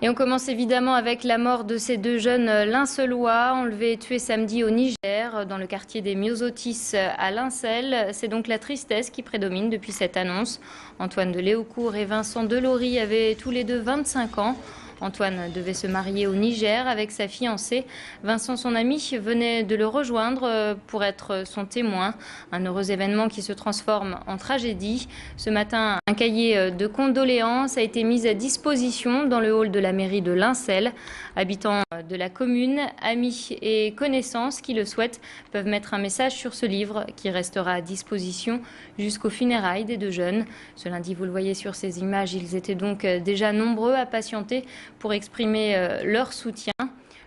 Et on commence évidemment avec la mort de ces deux jeunes Lincelois, enlevés et tués samedi au Niger, dans le quartier des Myosotis à Lincel. C'est donc la tristesse qui prédomine depuis cette annonce. Antoine de Léaucourt et Vincent Delory avaient tous les deux 25 ans. Antoine devait se marier au Niger avec sa fiancée. Vincent, son ami, venait de le rejoindre pour être son témoin. Un heureux événement qui se transforme en tragédie. Ce matin, un cahier de condoléances a été mis à disposition dans le hall de la mairie de Lincel. Habitants de la commune, amis et connaissances qui le souhaitent peuvent mettre un message sur ce livre qui restera à disposition jusqu'aux funérailles des deux jeunes. Ce lundi, vous le voyez sur ces images, ils étaient donc déjà nombreux à patienter pour exprimer leur soutien.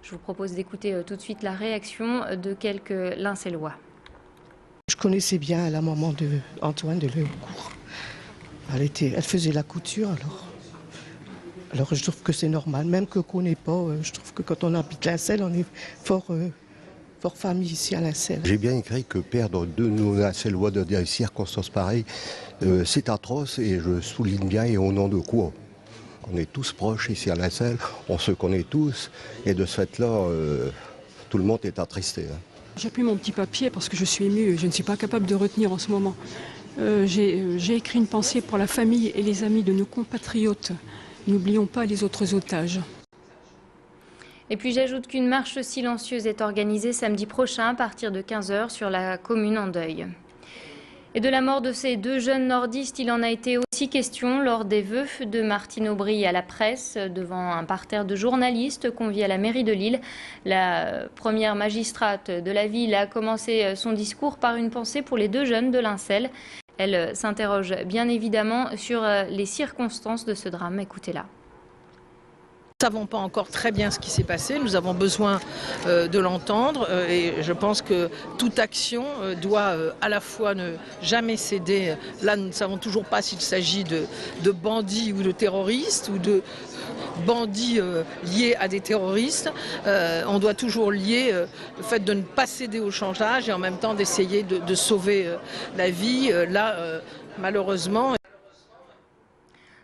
Je vous propose d'écouter tout de suite la réaction de quelques Lincellois. Je connaissais bien la maman d'Antoine de Léaucourt. Elle faisait la couture alors je trouve que c'est normal, même que qu'on n'est pas, je trouve que quand on habite Lincel, on est fort famille ici à Lincel. J'ai bien écrit que perdre deux de nos Lincellois dans des circonstances pareilles, c'est atroce et je souligne bien et au nom de quoi. On est tous proches ici à Lincel, on se connaît tous et de ce fait-là, tout le monde est attristé. J'appuie mon petit papier parce que je suis émue, je ne suis pas capable de retenir en ce moment. J'ai écrit une pensée pour la famille et les amis de nos compatriotes. N'oublions pas les autres otages. Et puis j'ajoute qu'une marche silencieuse est organisée samedi prochain à partir de 15 h sur la commune en deuil. Et de la mort de ces deux jeunes nordistes, il en a été aussi question lors des vœux de Martine Aubry à la presse, devant un parterre de journalistes conviés à la mairie de Lille. La première magistrate de la ville a commencé son discours par une pensée pour les deux jeunes de Lincel. Elle s'interroge bien évidemment sur les circonstances de ce drame. Écoutez-la. Nous ne savons pas encore très bien ce qui s'est passé, nous avons besoin de l'entendre et je pense que toute action doit à la fois ne jamais céder. Là, nous ne savons toujours pas s'il s'agit de bandits ou de terroristes ou de bandits liés à des terroristes. On doit toujours lier le fait de ne pas céder au chantage et en même temps d'essayer de sauver la vie. Malheureusement...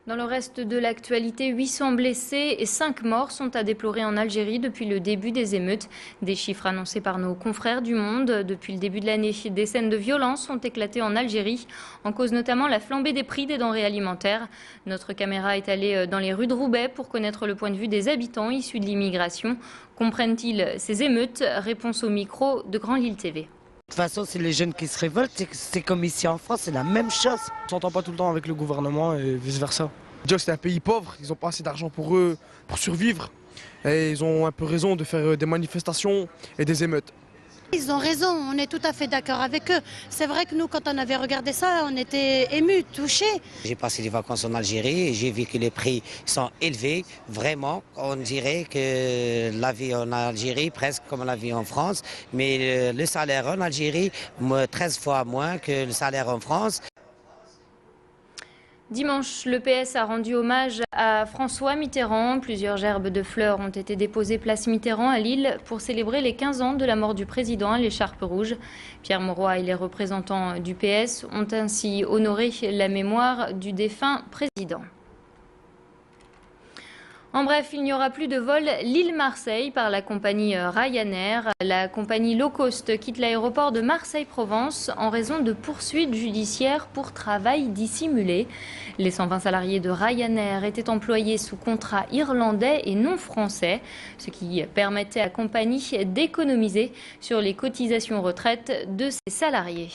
Dans le reste de l'actualité, 800 blessés et 5 morts sont à déplorer en Algérie depuis le début des émeutes. Des chiffres annoncés par nos confrères du Monde. Depuis le début de l'année, des scènes de violence ont éclaté en Algérie, en cause notamment la flambée des prix des denrées alimentaires. Notre caméra est allée dans les rues de Roubaix pour connaître le point de vue des habitants issus de l'immigration. Comprennent-ils ces émeutes? Réponse au micro de Grand Lille TV. De toute façon, c'est les jeunes qui se révoltent, c'est comme ici en France, c'est la même chose. On s'entend pas tout le temps avec le gouvernement et vice-versa. Déjà c'est un pays pauvre, ils n'ont pas assez d'argent pour eux, pour survivre. Et ils ont un peu raison de faire des manifestations et des émeutes. Ils ont raison, on est tout à fait d'accord avec eux. C'est vrai que nous, quand on avait regardé ça, on était émus, touchés. J'ai passé des vacances en Algérie et j'ai vu que les prix sont élevés. Vraiment, on dirait que la vie en Algérie, presque comme la vie en France. Mais le salaire en Algérie, 13 fois moins que le salaire en France. Dimanche, le PS a rendu hommage à François Mitterrand. Plusieurs gerbes de fleurs ont été déposées place Mitterrand à Lille pour célébrer les 15 ans de la mort du président à l'écharpe rouge. Pierre Mauroy et les représentants du PS ont ainsi honoré la mémoire du défunt président. En bref, il n'y aura plus de vol Lille-Marseille par la compagnie Ryanair. La compagnie low cost quitte l'aéroport de Marseille-Provence en raison de poursuites judiciaires pour travail dissimulé. Les 120 salariés de Ryanair étaient employés sous contrat irlandais et non français, ce qui permettait à la compagnie d'économiser sur les cotisations retraite de ses salariés.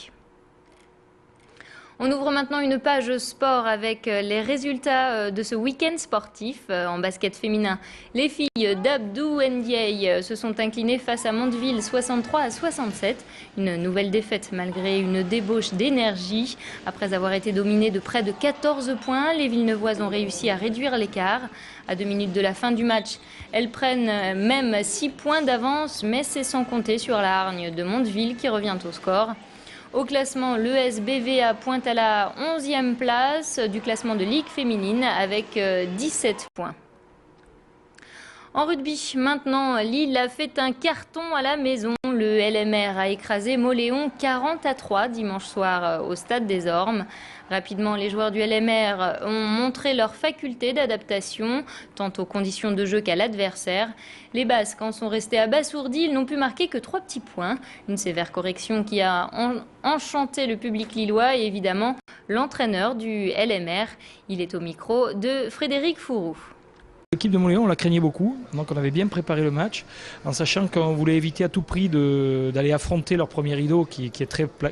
On ouvre maintenant une page sport avec les résultats de ce week-end sportif. En basket féminin, les filles d'Abdou Ndiaye se sont inclinées face à Mondeville 63-67. Une nouvelle défaite malgré une débauche d'énergie. Après avoir été dominées de près de 14 points, les Villeneuvoises ont réussi à réduire l'écart. À 2 minutes de la fin du match, elles prennent même 6 points d'avance, mais c'est sans compter sur la hargne de Mondeville qui revient au score. Au classement, l'ESBVA pointe à la 11e place du classement de Ligue féminine avec 17 points. En rugby, maintenant, Lille a fait un carton à la maison. Le LMR a écrasé Mauléon 40-3 dimanche soir au Stade des Ormes. Rapidement, les joueurs du LMR ont montré leur faculté d'adaptation, tant aux conditions de jeu qu'à l'adversaire. Les Basques en sont restés abasourdis, ils n'ont pu marquer que 3 petits points. Une sévère correction qui a enchanté le public lillois et évidemment l'entraîneur du LMR. Il est au micro de Frédéric Fourou. L'équipe de Mauléon, on la craignait beaucoup, donc on avait bien préparé le match, en sachant qu'on voulait éviter à tout prix d'aller affronter leur premier rideau qui est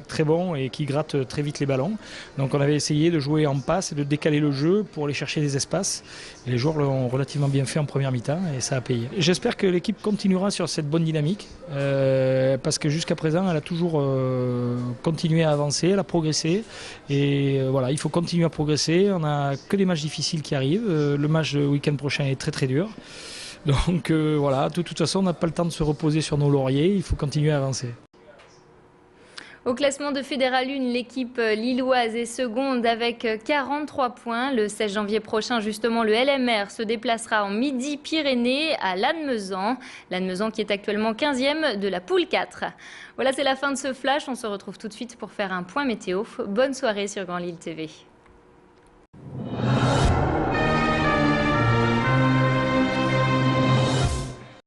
très bon et qui gratte très vite les ballons. Donc on avait essayé de jouer en passe et de décaler le jeu pour aller chercher des espaces. Et les joueurs l'ont relativement bien fait en première mi-temps et ça a payé. J'espère que l'équipe continuera sur cette bonne dynamique, parce que jusqu'à présent elle a toujours continué à avancer, elle a progressé. Et voilà, il faut continuer à progresser, on n'a que des matchs difficiles qui arrivent. Le match le week-end prochain est très dur. Donc voilà, de toute façon, on n'a pas le temps de se reposer sur nos lauriers, il faut continuer à avancer. Au classement de Fédéral 1, l'équipe lilloise est seconde avec 43 points. Le 16 janvier prochain, justement, le LMR se déplacera en Midi-Pyrénées à Lannemezan. Lannemezan qui est actuellement 15e de la poule 4. Voilà, c'est la fin de ce flash. On se retrouve tout de suite pour faire un point météo. Bonne soirée sur Grand Lille TV.